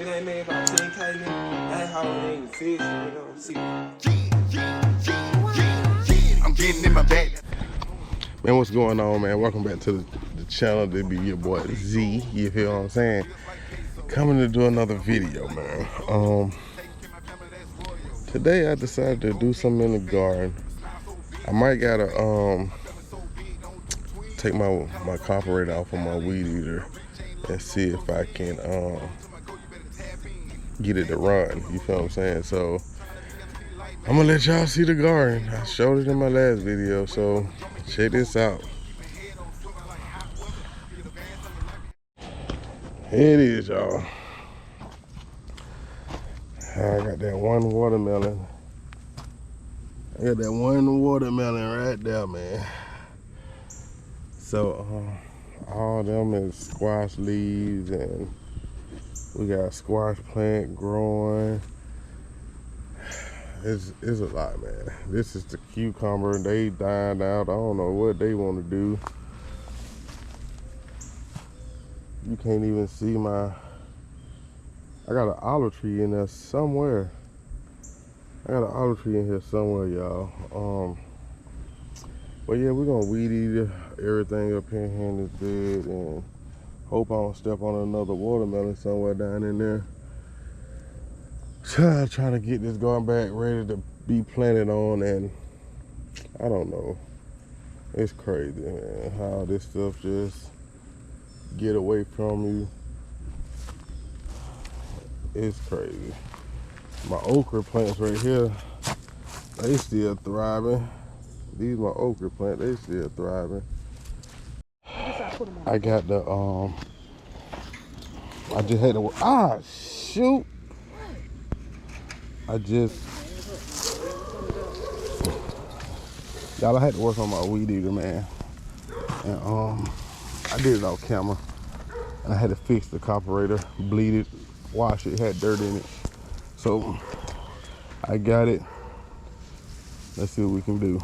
they made about 10K, that how it ain't fish, nigga. See. I'm getting in my bag. Man, what's going on, man? Welcome back to the channel. This be your boy Z. You feel what I'm saying? Coming to do another video, man. Today I decided to do something in the garden. I might gotta take my carburetor off of my weed eater and see if I can get it to run. You feel what I'm saying? So I'm gonna let y'all see the garden. I showed it in my last video, so check this out. Here it is, y'all. I got that one watermelon. I got that one watermelon right there, man. So all them is squash leaves, and we got a squash plant growing. It's a lot, man. This is the cucumber. They dying out. I don't know what they want to do. You can't even see I got an olive tree in there somewhere. I got an olive tree in here somewhere, y'all. But yeah, we're gonna weed eat everything up here in this bed and hope I don't step on another watermelon somewhere down in there. Trying to get this garden back ready to be planted on, and I don't know. It's crazy, man, how this stuff just get away from you. It's crazy. My okra plants right here, they still thriving. These my okra plants, they still thriving. I got the I just had to shoot. Y'all, I had to work on my weed eater, man. And I did it off camera. And I had to fix the carburetor, bleed it, wash it, had dirt in it. So I got it. Let's see what we can do.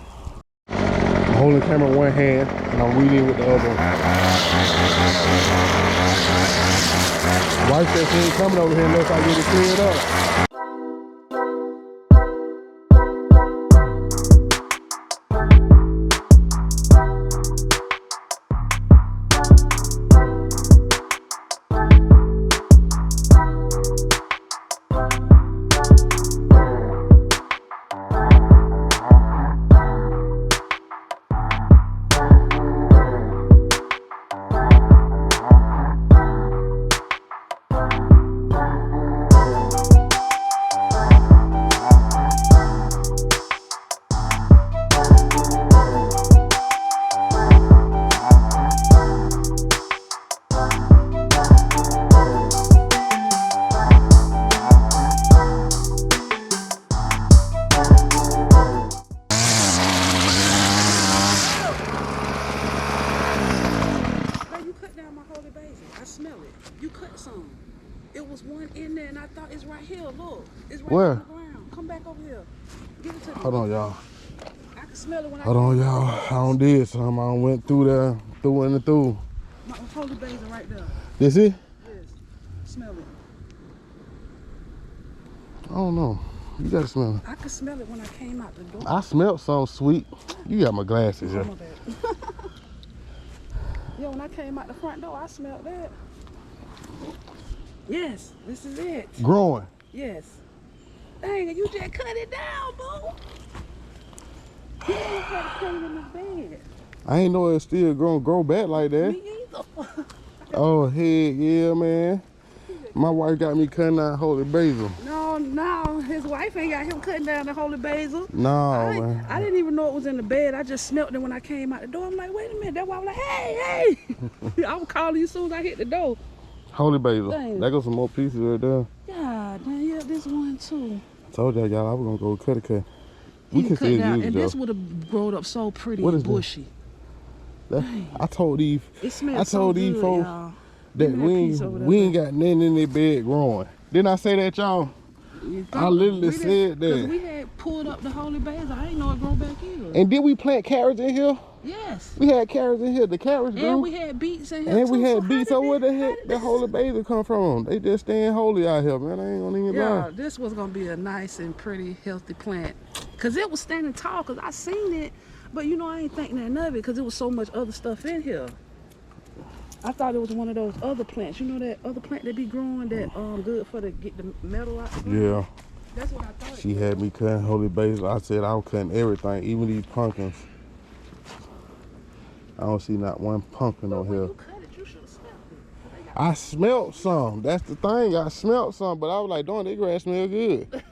I'm holding the camera in one hand and I'm weeding with the other one. Wife said she ain't coming over here unless I get it cleared up. Where? Come back over here. Give it to me. Hold on, y'all. I can smell it when Hold on, y'all. I don't did something. I went through there, through. My holy basil right there. This it? Yes. Smell it. I don't know. You gotta smell it. I could smell it when I came out the door. I smelled something sweet. You got my glasses, yeah. Yeah, when I came out the front door, I smelled that. Yes, this is it. Growing. Yes. Dang, you just cut it down, boo. You ain't had to put it in the bed. I ain't know it's still gonna grow back like that. Me either. Oh, heck yeah, man. My wife got me cutting out holy basil. No, his wife ain't got him cutting down the holy basil. No, man. I didn't even know it was in the bed. I just smelled it when I came out the door. I'm like, wait a minute. That's why I was like, hey. I was calling you as soon as I hit the door. Holy basil. Dang. There goes some more pieces right there. Yeah, yeah, this one too. Told y'all, I was gonna go cut it. We can cut down, and this would have grown up so pretty and bushy. I told these, it smells so good, folks that we ain't got nothing in their bed growing. Didn't I say that, y'all? I literally said that. We had pulled up the holy basil. I ain't know it grow back here. And did we plant carrots in here? Yes. We had carrots in here. The carrots grew. And we had beets in here And too. we had so beets. So where the heck the holy basil come from? They just staying holy out here, man. I ain't gonna even lie. Yeah, this was gonna be a nice and pretty, healthy plant. Cause it was standing tall. Cause I seen it, but you know I ain't thinking nothing of it. Cause there was so much other stuff in here. I thought it was one of those other plants. You know that other plant that be growing that good for get the metal out. Yeah. That's what I thought. She had me cutting holy basil. I said I was cutting everything, even these pumpkins. I don't see not one pumpkin on here. You cut it, you should have smelled it. I smelled some. That's the thing. I smelled some, but I was like, darn, that grass smell good.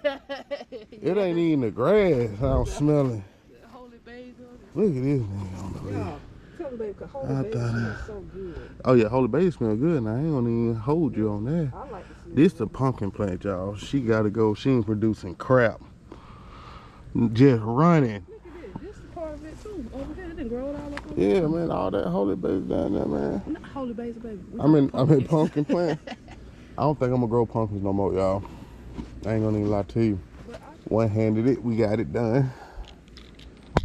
It ain't even the grass I'm smelling. Holy basil. Look at this nigga on the lid. Yeah. Tell me, baby, 'cause holy basil smells so good. Oh yeah, holy basil smell good. Now I ain't gonna even hold you on that. I like to see This the pumpkin plant, y'all. She gotta go. She ain't producing crap. Just running. Look at this. This is part of it too. Over here, it done grow it all up. Yeah, man, all that holy basil down there, man. Not holy basil, baby. I'm in pumpkin plant. I don't think I'm gonna grow pumpkins no more, y'all. I ain't gonna even lie to you. One-handed it, we got it done.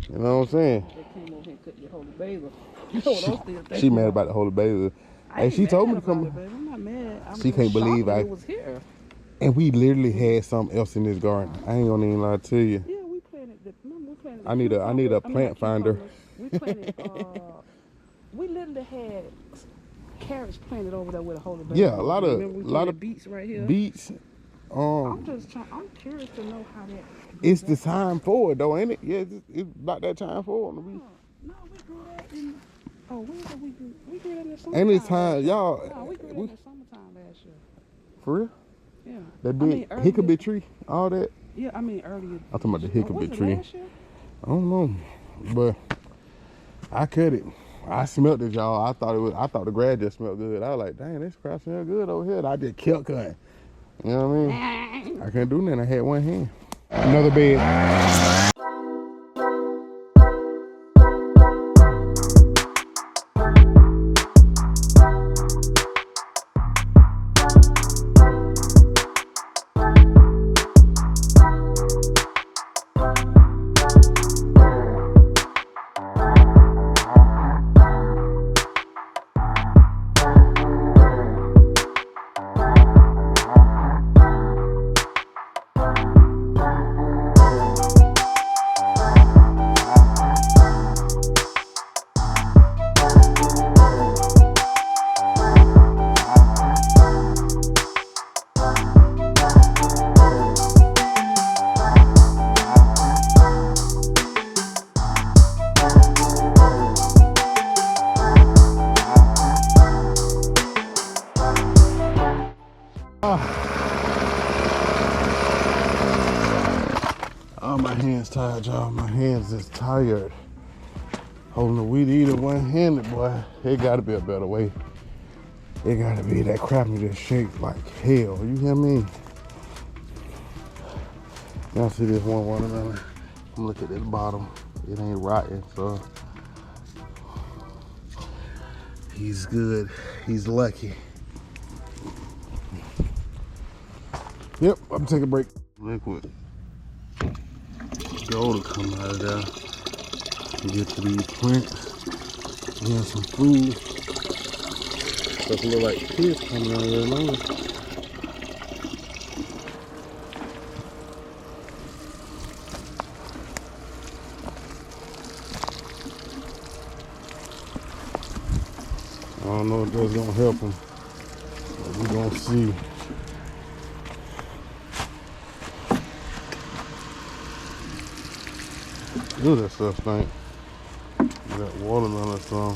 You know what I'm saying? They came over here and cut your holy basil. You know what I'm still thinking. She mad about the holy basil. Hey, she told me to come. I'm not mad. I'm She can't believe it was here. And we literally had something else in this garden. I ain't gonna even lie to you. Yeah, we planted the. Remember, we planted. I need a plant finder. We planted. We literally had carrots planted over there with a holy basil. Yeah, a lot of beets right here. Beets. I'm curious to know how that. It's the time for it though, ain't it? Yeah, it's about that time for it. No, we grew that in. Oh, when did we grew? We grew that in the summertime. Ain't it's time, y'all? No, we grew that in the summertime last year. For real? Yeah. That big hickory tree, all that. Yeah, I mean earlier. I'm talking about the hickory was it tree. last year? I don't know, but I cut it. I smelled it, y'all. I thought the grass just smelled good. I was like, dang, this crap smell good over here. And I just kept cutting. You know what I mean? I couldn't do nothing. I had one hand. Another bed. Oh, my hands tired, y'all. My hands is tired. Holding the weed eater one-handed, boy. It gotta be a better way. It gotta be. That crap me just shake like hell. You hear me? Y'all see this one watermelon? I'm looking at this bottom. It ain't rotten, so he's good. He's lucky. Yep, I'm taking a break. Liquid gold to come out of there. To get to these plants. And some food. Stuff look like kids coming out of there. No? I don't know if that's gonna help them, but we're gonna see. Look at that stuff stink. That watermelon song.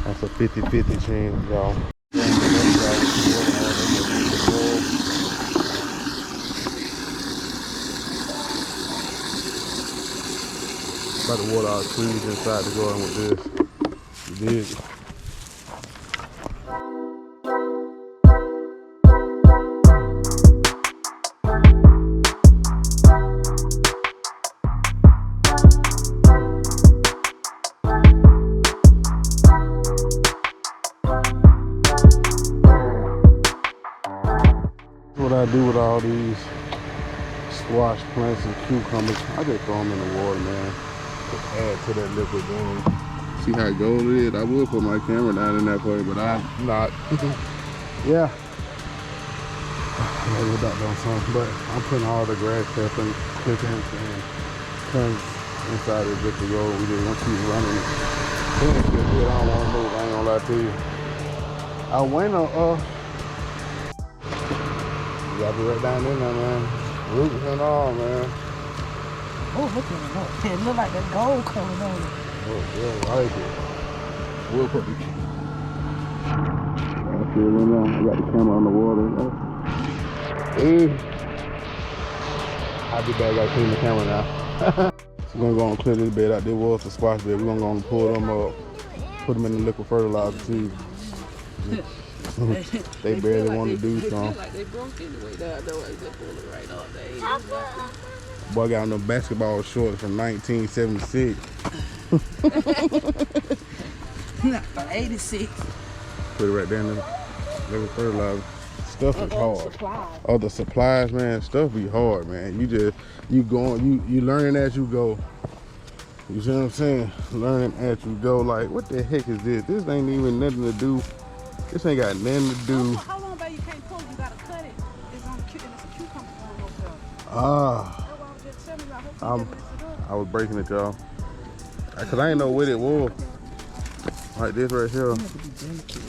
That's a 50-50 chance, y'all. About to water our trees inside the garden with this. You dig? I do with all these squash plants and cucumbers, I just throw them in the water, man. Just add to that liquid then. See how gold it is? I would put my camera down in that point, but I'm not. Yeah. Maybe we're not doing something, but I'm putting all the grass pepper and chickens and tons inside this liquid gold. We just want to keep running it. I don't want to move, I ain't gonna lie to you. I went on, you gotta be right down in there, man. Roots and all, man. Oh, look at it. Look. It look like that gold coming on it. Oh, yeah, I like it. We'll put the... I feel it now. I got the camera on the water. I'll be back. I gotta clean the camera now. So we're gonna go and clear this bed out. There was a squash bed. We're gonna go and pull them up, put them in the liquid fertilizer too. They barely like want to do They something. feel like they broke anyway. They pull it right all day. Boy got on the basketball shorts from 1976. 86. Put it right there in the liquid fertilizer. Stuff is hard. Supplies. Oh, the supplies, man. Stuff be hard, man. You learning as you go. You see what I'm saying? Learning as you go. Like, what the heck is this? This ain't even nothing to do. This ain't got nothing to do. How long, babe, you can't pull? You gotta cut it. It's on it's a cucumber on over there. Ah, That's why I was just telling you. I hope you didn't mess it up. I was breaking it, y'all. Cause I ain't know what it was. Like this right here. You have to be delicate.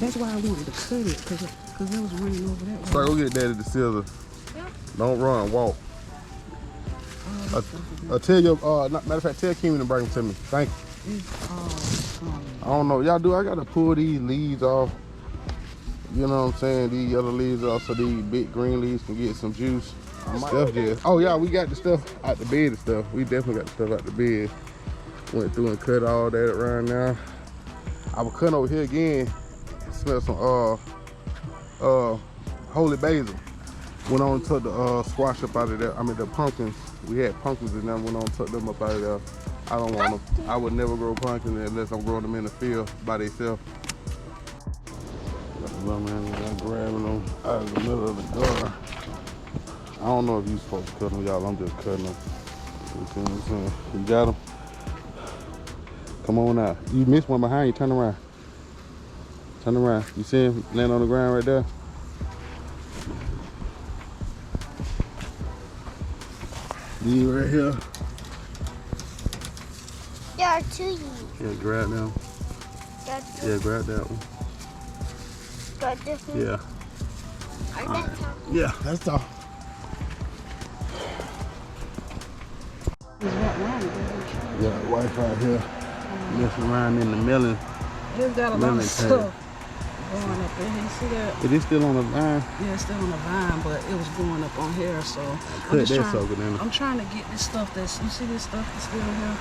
That's why I wanted to cut it, cause it was running over that way. So go get daddy the scissors. Yeah. Don't run, walk. Tell your matter of fact, tell Kimmy to bring them to me. Thank you. I don't know, y'all do. I gotta pull these leaves off. You know what I'm saying? These other leaves off so these big green leaves can get some juice. Stuff just. Oh yeah, we got the stuff out the bed and stuff. We definitely got the stuff out the bed. Went through and cut all that around now. I was cutting over here again. Smell some holy basil. Went on and took the squash up out of there. I mean the pumpkins. We had pumpkins and then went on and took them up out of there. I don't want them. I would never grow pumpkins unless I'm growing them in the field by themselves. Little man, I'm grabbing them out of the middle of the garden. I don't know if you're supposed to cut them, y'all. I'm just cutting them. You see what I'm saying? You got them? Come on out. You missed one behind you. Turn around. Turn around. You see him laying on the ground right there? These right here. There are two years. Yeah, grab them. Yeah, grab that one. Got this one. Yeah. Right. Yeah, that's all. Yeah, wife out here messing around in the melon. It's got a lot of stuff going up in here. You see that? It is still on the vine. Yeah, it's still on the vine, but it was going up on here, so Cut that sucker down. I'm trying to get this stuff that's, you see this stuff that's still here?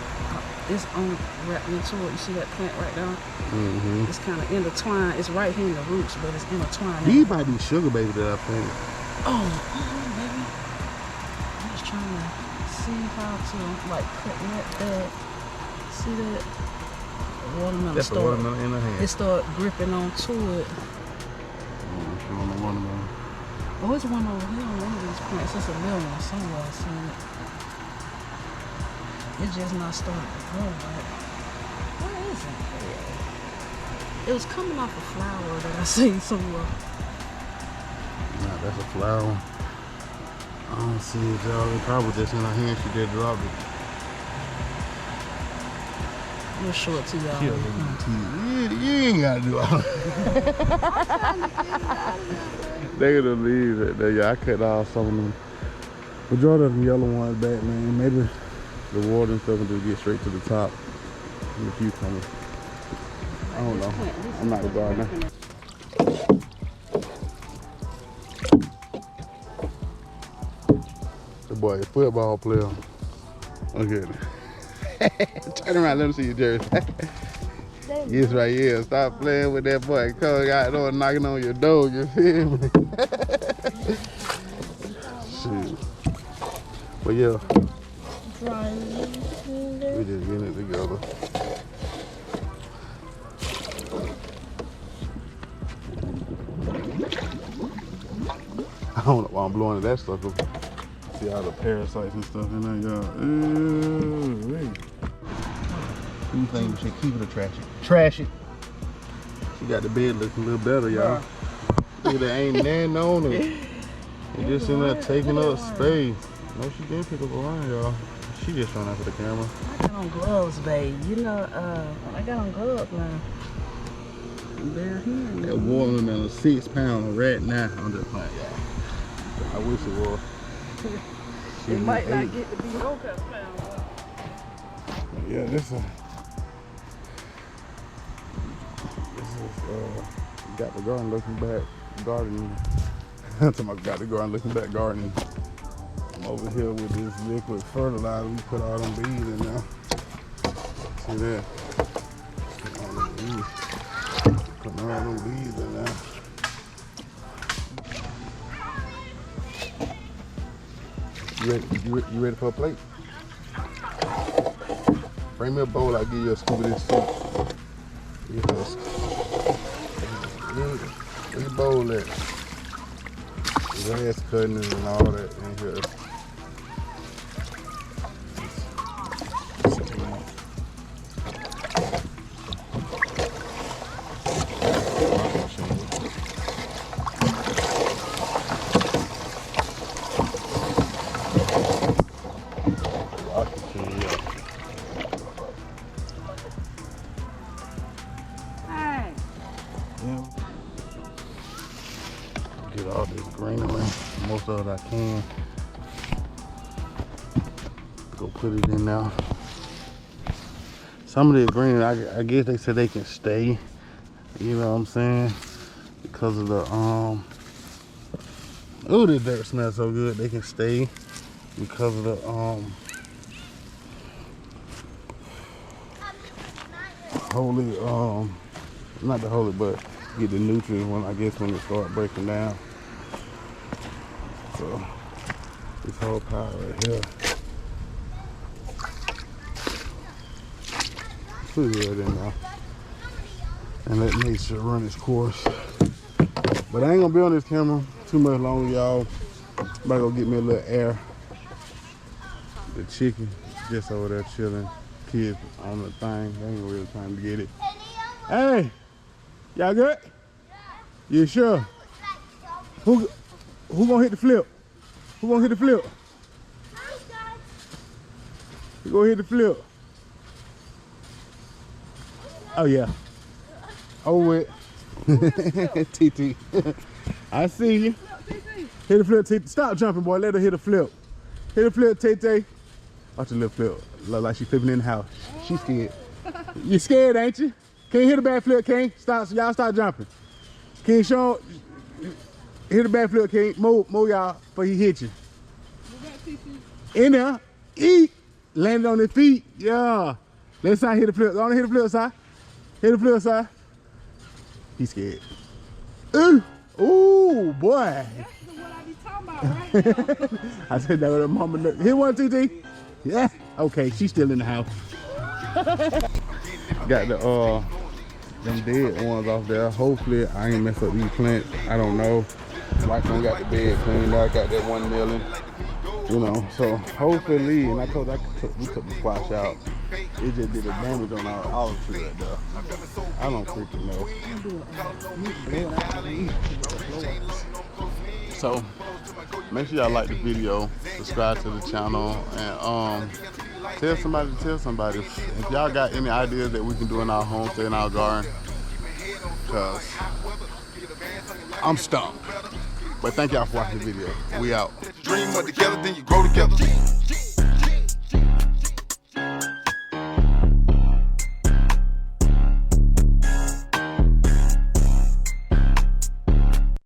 It's on wrapped into it. You see that plant right there? Mm-hmm. It's kind of intertwined. It's right here in the roots, but it's intertwined. These might be sugar baby that I planted. Oh, baby. I'm just trying to see how to like cut that. See that? Watermelon. That's the watermelon in her hand. It start gripping onto it. On the watermelon. Oh, it's one over here on one of these plants. It's a little one somewhere. I seen it. It's just not starting to grow right. Where is it? It was coming off a flower that I seen somewhere. Nah, that's a flower. I don't see it, y'all. It probably just in her hand. She did drop it. We'll show it to y'all. You ain't gotta do all that. They gonna leave it there. Yeah, I cut off some of them. Majority of them yellow ones back, man. Maybe the water and stuff will just get straight to the top. And a few coming. I don't know. I'm not a gardener. The boy is a football player. Look at it. Turn around, let me see your jersey. Yes, right here. Stop playing with that boy. Come out there knocking on your door, you feel me? Shoot. But yeah. We just getting it together. don't know why I'm blowing that stuff up. See all the parasites and stuff in there, y'all. Ooh, wait. You think we should keep it or trash it? Trash it. She got the bed looking a little better, y'all. Look at that, ain't nothing on it. It just in there taking up space. No, she didn't pick up a line, y'all. She just showing out for the camera. I got on gloves, babe. You know, I got on gloves now. Down here. That watermelon is 6 pounds right now on the plant, y'all. I wish it was. It might not get to be no pound. Yeah, this is got the garden looking back gardening. Got the garden looking back gardening. I'm over here with this liquid fertilizer. We put all them bees in there. See that? Put all them bees. Putting all them bees in there. You ready for a plate? Bring me a bowl, I'll give you a scoop of this soup. Where your bowl at? Grass cutting and all that in here. Get all this greenery, most of it I can. Go put it in now. Some of the greenery, I guess they said they can stay. You know what I'm saying? Because of the oh, this dirt smells so good. They can stay because of the holy not the holy, but get the nutrients when I guess when it start breaking down. So this whole pile right here. Put it in there and let nature run its course. But I ain't gonna be on this camera too much longer, y'all. I'm about to go get me a little air. The chicken just over there chilling. Kids on the thing. They ain't really trying to get it. Hey, y'all good? You sure? Who gonna hit the flip? Who gonna hit the flip? You gonna hit the flip? Oh yeah. Oh wait. TT. I see you. Hit the flip, TT. Stop jumping, boy. Let her hit a flip. Hit a flip, TT. Watch the little flip. Look like she's flipping in the house. She's scared. You scared, ain't you? Can you hit a back flip, King? Stop. Y'all stop jumping. King, show. Hit a back flip, King. Move y'all before he hit you. In there. Eat. Landed on his feet. Yeah. Let's hit the flip. Go on and hit the flip, side. Hit the flip, side. He's scared. Ooh, boy. That's what I be talking about right now. I said that with her mama. Hit one, TT. Yeah. Okay, she's still in the house. Got the them dead ones off there. Hopefully I ain't mess up these plants. I don't know. Wife done got the bed cleaned out, got that 1 million. You know, so hopefully, and I told her we took the squash out. It just did a damage on our olive tree right there. I don't freaking know. So make sure y'all like the video, subscribe to the channel, and tell somebody. If y'all got any ideas that we can do in our homestead, in our garden, because I'm stumped. But thank y'all for watching the video. We out. Dream up together, then you grow together.